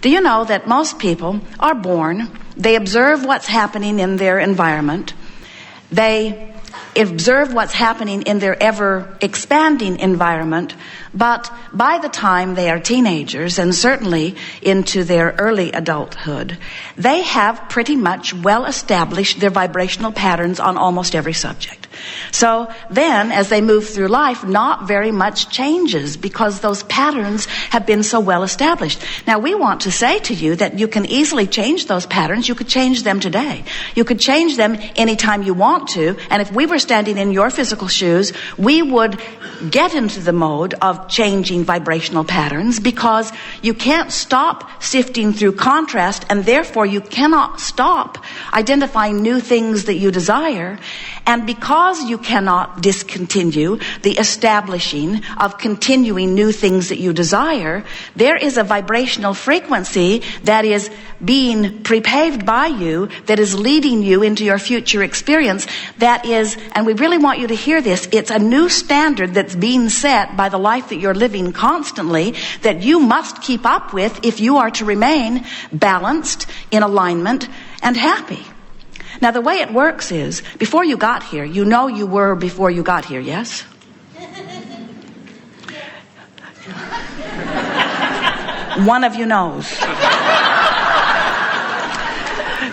Do you know that most people are born, they observe what's happening in their environment, they observe what's happening in their ever-expanding environment, but by the time they are teenagers, and certainly into their early adulthood, they have pretty much well established their vibrational patterns on almost every subject. So then, as they move through life, not very much changes because those patterns have been so well established. Now, we want to say to you that you can easily change those patterns. You could change them today. You could change them anytime you want to. And if we were standing in your physical shoes, we would get into the mode of changing vibrational patterns, because you can't stop sifting through contrast, and therefore you cannot stop identifying new things that you desire. And because you cannot discontinue the establishing of continuing new things that you desire, there is a vibrational frequency that is being prepaved by you, that is leading you into your future experience. That is, and we really want you to hear this, it's a new standard that's being set by the life that you're living constantly, that you must keep up with if you are to remain balanced, in alignment, and happy. Now, the way it works is, before you got here, you know you were before you got here, yes? One of you knows.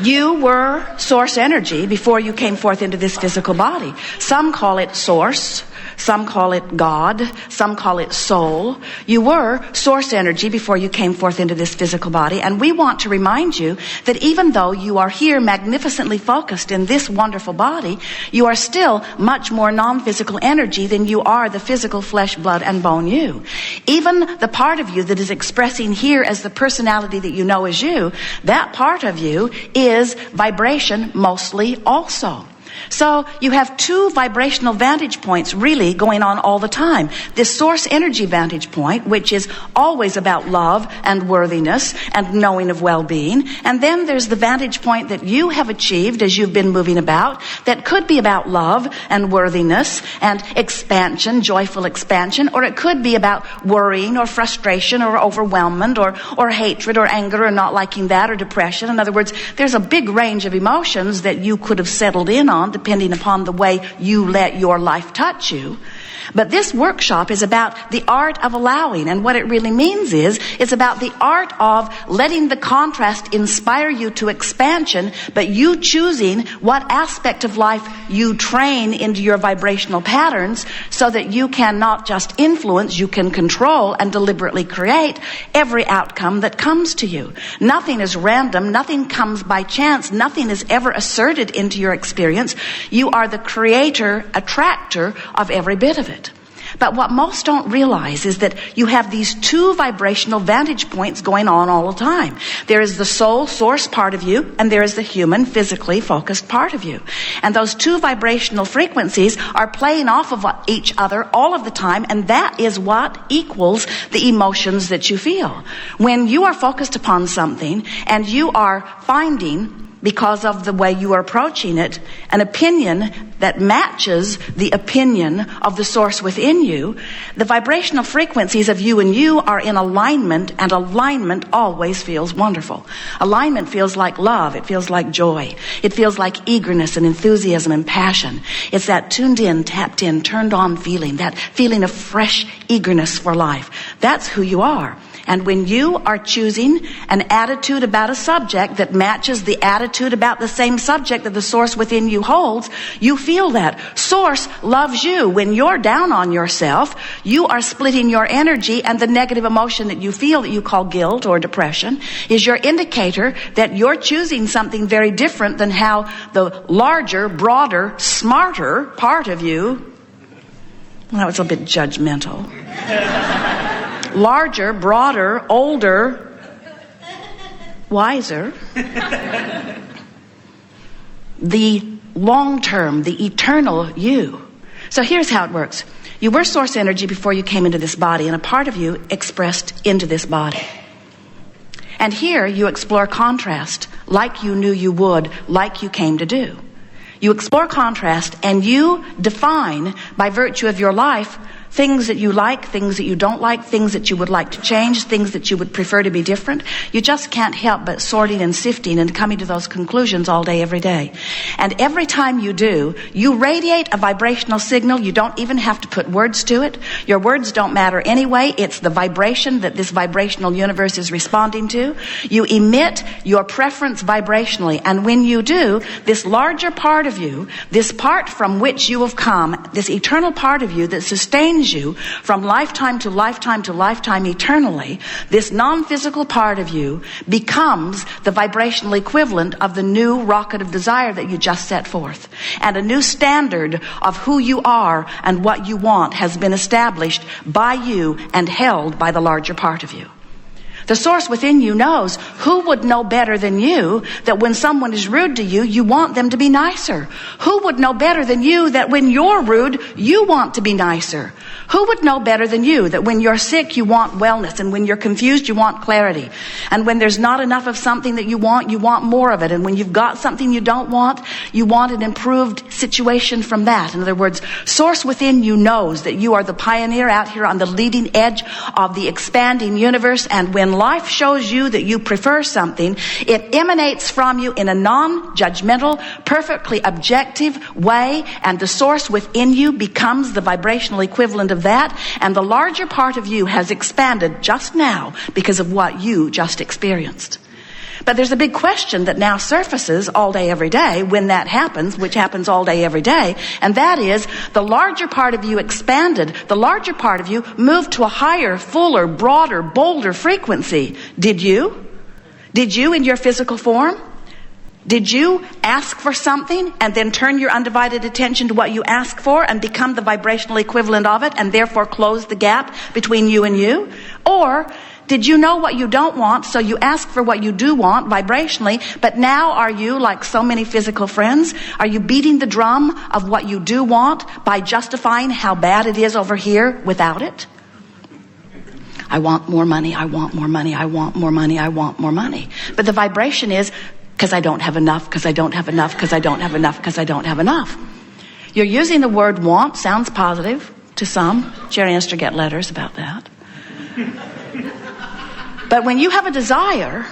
You were source energy before you came forth into this physical body. Some call it source. Some call it God. Some call it soul. You were source energy before you came forth into this physical body. And we want to remind you that even though you are here magnificently focused in this wonderful body, you are still much more non-physical energy than you are the physical flesh, blood, and bone you. Even the part of you that is expressing here as the personality that you know as you, that part of you is vibration mostly also. So you have two vibrational vantage points really going on all the time. This source energy vantage point, which is always about love and worthiness and knowing of well-being. And then there's the vantage point that you have achieved as you've been moving about, that could be about love and worthiness and expansion, joyful expansion, or it could be about worrying or frustration or overwhelmment or hatred or anger or not liking that or depression. In other words, there's a big range of emotions that you could have settled in on depending upon the way you let your life touch you. But this workshop is about the art of allowing, and what it really means is it's about the art of letting the contrast inspire you to expansion, but you choosing what aspect of life you train into your vibrational patterns so that you can not just influence, you can control and deliberately create every outcome that comes to you. Nothing is random, nothing comes by chance, nothing is ever asserted into your experience. You are the creator, attractor of every bit of it. But what most don't realize is that you have these two vibrational vantage points going on all the time. There is the soul source part of you, and there is the human, physically focused part of you. And those two vibrational frequencies are playing off of each other all of the time, and that is what equals the emotions that you feel. When you are focused upon something, and you are finding, because of the way you are approaching it, an opinion that matches the opinion of the source within you, the vibrational frequencies of you and you are in alignment, and alignment always feels wonderful. Alignment feels like love. It feels like joy. It feels like eagerness and enthusiasm and passion. It's that tuned in, tapped in, turned on feeling, that feeling of fresh eagerness for life. That's who you are. And when you are choosing an attitude about a subject that matches the attitude about the same subject that the source within you holds, you feel that. Source loves you. When you're down on yourself, you are splitting your energy, and the negative emotion that you feel that you call guilt or depression is your indicator that you're choosing something very different than how the larger, broader, smarter part of you, well, it's a bit judgmental. Larger, broader, older, wiser. The long-term, the eternal you. So here's how it works. You were source energy before you came into this body, and a part of you expressed into this body. And here you explore contrast like you knew you would, like you came to do. You explore contrast, and you define, by virtue of your life, things that you like, things that you don't like, things that you would like to change, things that you would prefer to be different. You just can't help but sorting and sifting and coming to those conclusions all day, every day. And every time you do, you radiate a vibrational signal. You don't even have to put words to it. Your words don't matter anyway. It's the vibration that this vibrational universe is responding to. You emit your preference vibrationally. And when you do, this larger part of you, this part from which you have come, this eternal part of you that sustains you from lifetime to lifetime to lifetime eternally, this non-physical part of you becomes the vibrational equivalent of the new rocket of desire that you just set forth. And a new standard of who you are and what you want has been established by you and held by the larger part of you. The source within you knows. Who would know better than you that when someone is rude to you, you want them to be nicer? Who would know better than you that when you're rude, you want to be nicer? Who would know better than you that when you're sick, you want wellness, and when you're confused, you want clarity, and when there's not enough of something that you want more of it, and when you've got something you don't want, you want an improved situation from that. In other words, source within you knows that you are the pioneer out here on the leading edge of the expanding universe, and when life shows you that you prefer something, it emanates from you in a non-judgmental, perfectly objective way, and the source within you becomes the vibrational equivalent of that, and the larger part of you has expanded just now because of what you just experienced. But there's a big question that now surfaces all day, every day when that happens, which happens all day, every day, and that is the larger part of you expanded. The larger part of you moved to a higher, fuller, broader, bolder frequency. Did you? Did you in your physical form? Did you ask for something and then turn your undivided attention to what you asked for and become the vibrational equivalent of it and therefore close the gap between you and you? Or did you know what you don't want, so you ask for what you do want vibrationally, but now are you, like so many physical friends, are you beating the drum of what you do want by justifying how bad it is over here without it? I want more money, I want more money, I want more money, I want more money. But the vibration is, because I don't have enough, because I don't have enough, because I don't have enough, because I don't have enough. You're using the word want, sounds positive to some. Jerry Anster get letters about that. But when you have a desire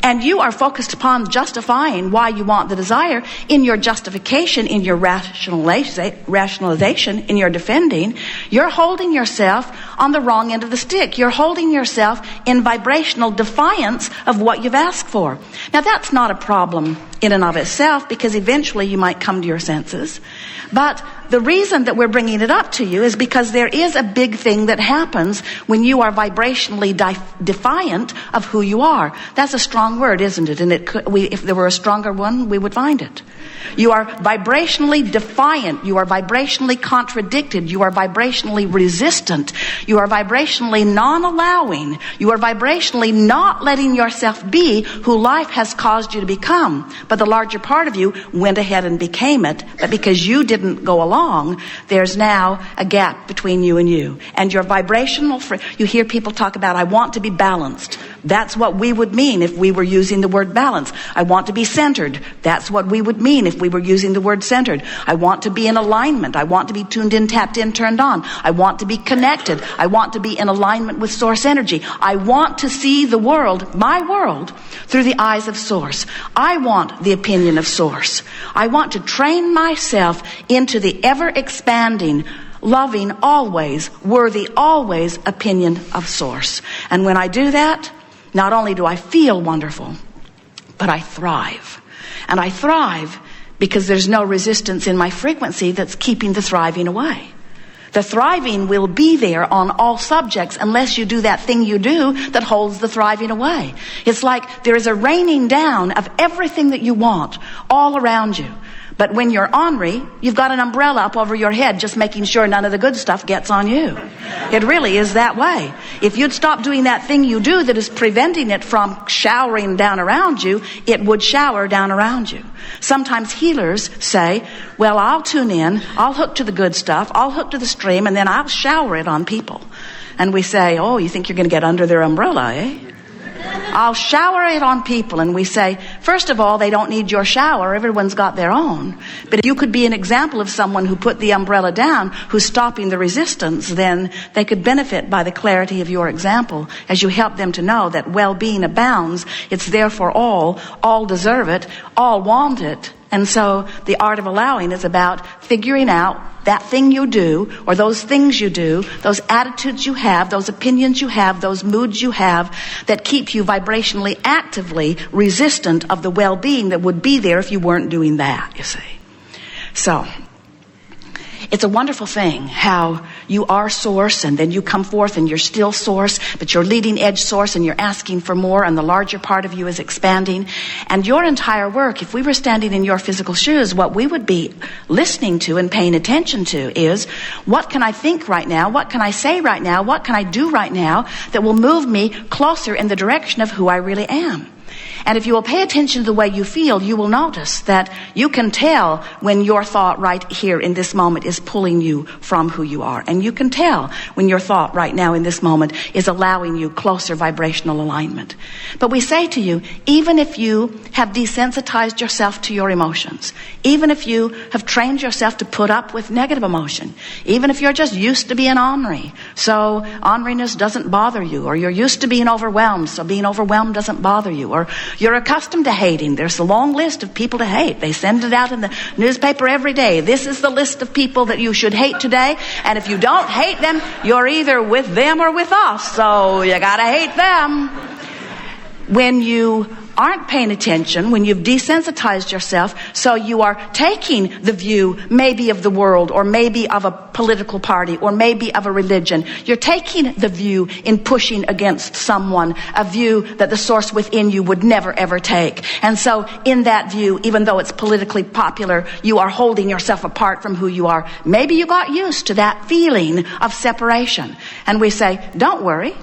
and you are focused upon justifying why you want the desire, in your justification, in your rationalization, in your defending, you're holding yourself on the wrong end of the stick. You're holding yourself in vibrational defiance of what you've asked for. Now that's not a problem in and of itself, because eventually you might come to your senses. But the reason that we're bringing it up to you is because there is a big thing that happens when you are vibrationally defiant of who you are. That's a strong word, isn't it? And if there were a stronger one, we would find it. You are vibrationally defiant. You are vibrationally contradicted. You are vibrationally resistant. You are vibrationally non-allowing. You are vibrationally not letting yourself be who life has caused you to become. But the larger part of you went ahead and became it. But because you didn't go along, there's now a gap between you and you. And your vibrational, you hear people talk about, I want to be balanced. That's what we would mean if we were using the word balance. I want to be centered. That's what we would mean if we were using the word centered. I want to be in alignment. I want to be tuned in, tapped in, turned on. I want to be connected. I want to be in alignment with source energy. I want to see the world, my world, through the eyes of source. I want the opinion of source. I want to train myself into the ever-expanding, loving always, worthy always opinion of source. And when I do that, not only do I feel wonderful, but I thrive. And I thrive because there's no resistance in my frequency that's keeping the thriving away. The thriving will be there on all subjects unless you do that thing you do that holds the thriving away. It's like there is a raining down of everything that you want all around you. But when you're ornery, you've got an umbrella up over your head just making sure none of the good stuff gets on you. It really is that way. If you'd stop doing that thing you do that is preventing it from showering down around you, it would shower down around you. Sometimes healers say, well, I'll tune in, I'll hook to the good stuff, I'll hook to the stream, and then I'll shower it on people. And we say, oh, you think you're going to get under their umbrella, eh? I'll shower it on people. And we say, first of all, they don't need your shower. Everyone's got their own. But if you could be an example of someone who put the umbrella down, who's stopping the resistance, then they could benefit by the clarity of your example as you help them to know that well-being abounds. It's there for all deserve it, all want it. And so the art of allowing is about figuring out that thing you do, or those things you do, those attitudes you have, those opinions you have, those moods you have that keep you vibrationally actively resistant of the well-being that would be there if you weren't doing that, you see. So it's a wonderful thing how you are source and then you come forth and you're still source, but you're leading edge source and you're asking for more and the larger part of you is expanding. And your entire work, if we were standing in your physical shoes, what we would be listening to and paying attention to is, what can I think right now? What can I say right now? What can I do right now that will move me closer in the direction of who I really am? And if you will pay attention to the way you feel, you will notice that you can tell when your thought right here in this moment is pulling you from who you are. And you can tell when your thought right now in this moment is allowing you closer vibrational alignment. But we say to you, even if you have desensitized yourself to your emotions, even if you have trained yourself to put up with negative emotion, even if you're just used to being ornery, so orneriness doesn't bother you, or you're used to being overwhelmed, so being overwhelmed doesn't bother you, or you're accustomed to hating. There's a long list of people to hate. They send it out in the newspaper every day. This is the list of people that you should hate today. And if you don't hate them, you're either with them or with us. So you gotta hate them. When you aren't paying attention, when you've desensitized yourself, so you are taking the view maybe of the world, or maybe of a political party, or maybe of a religion. You're taking the view in pushing against someone, a view that the source within you would never ever take. And so in that view, even though it's politically popular, you are holding yourself apart from who you are. Maybe you got used to that feeling of separation. And we say, don't worry.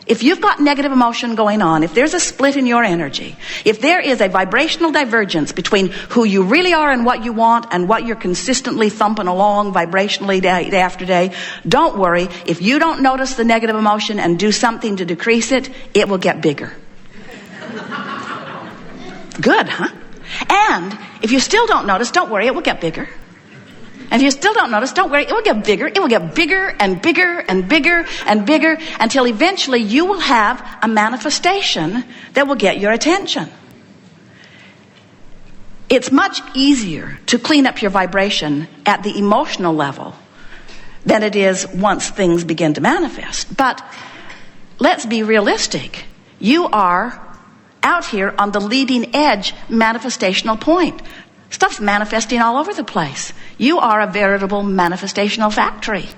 If you've got negative emotion going on, if there's a split in your energy, if there is a vibrational divergence between who you really are and what you want and what you're consistently thumping along vibrationally day after day, don't worry. If you don't notice the negative emotion and do something to decrease it, it will get bigger. Good, huh? And if you still don't notice, don't worry, it will get bigger. And if you still don't notice, don't worry, it will get bigger. It will get bigger and bigger and bigger and bigger until eventually you will have a manifestation that will get your attention. It's much easier to clean up your vibration at the emotional level than it is once things begin to manifest. But let's be realistic. You are out here on the leading edge manifestational point. Stuff's manifesting all over the place. You are a veritable manifestational factory.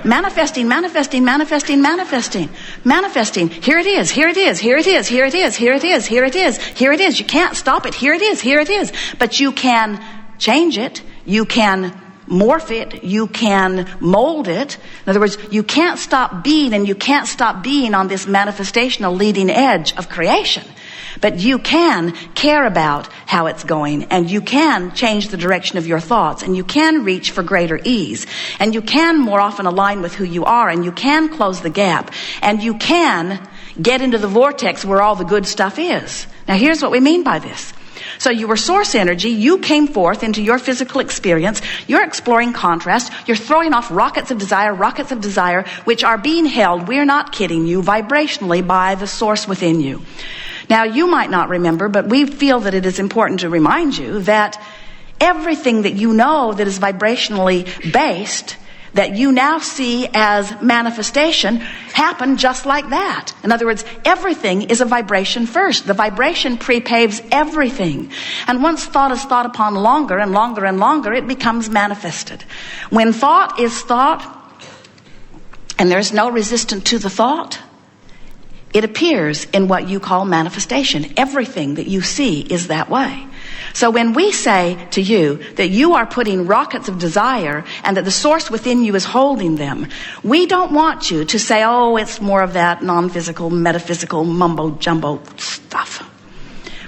Manifesting, manifesting, manifesting, manifesting, manifesting. Here it is, here it is, here it is, here it is, here it is, here it is, here it is. You can't stop it. Here it is, here it is. But you can change it. You can morph it. You can mold it. In other words, you can't stop being, and you can't stop being on this manifestational leading edge of creation. But you can care about how it's going, and you can change the direction of your thoughts, and you can reach for greater ease, and you can more often align with who you are, and you can close the gap, and you can get into the vortex where all the good stuff is. Now here's what we mean by this. So you were source energy, you came forth into your physical experience, you're exploring contrast, you're throwing off rockets of desire, which are being held, we're not kidding you, vibrationally by the source within you. Now, you might not remember, but we feel that it is important to remind you that everything that you know that is vibrationally based, that you now see as manifestation, happened just like that. In other words, everything is a vibration first. The vibration prepaves everything. And once thought is thought upon longer and longer and longer, it becomes manifested. When thought is thought, and there's no resistance to the thought, it appears in what you call manifestation. Everything that you see is that way. So when we say to you that you are putting rockets of desire and that the source within you is holding them, we don't want you to say, oh, it's more of that non-physical, metaphysical, mumbo-jumbo stuff.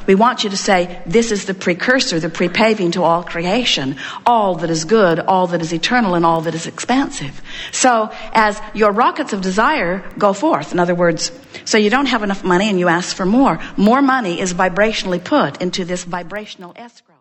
We want you to say, this is the precursor, the pre-paving to all creation, all that is good, all that is eternal, and all that is expansive. So as your rockets of desire go forth, in other words, so you don't have enough money and you ask for more. More money is vibrationally put into this vibrational escrow.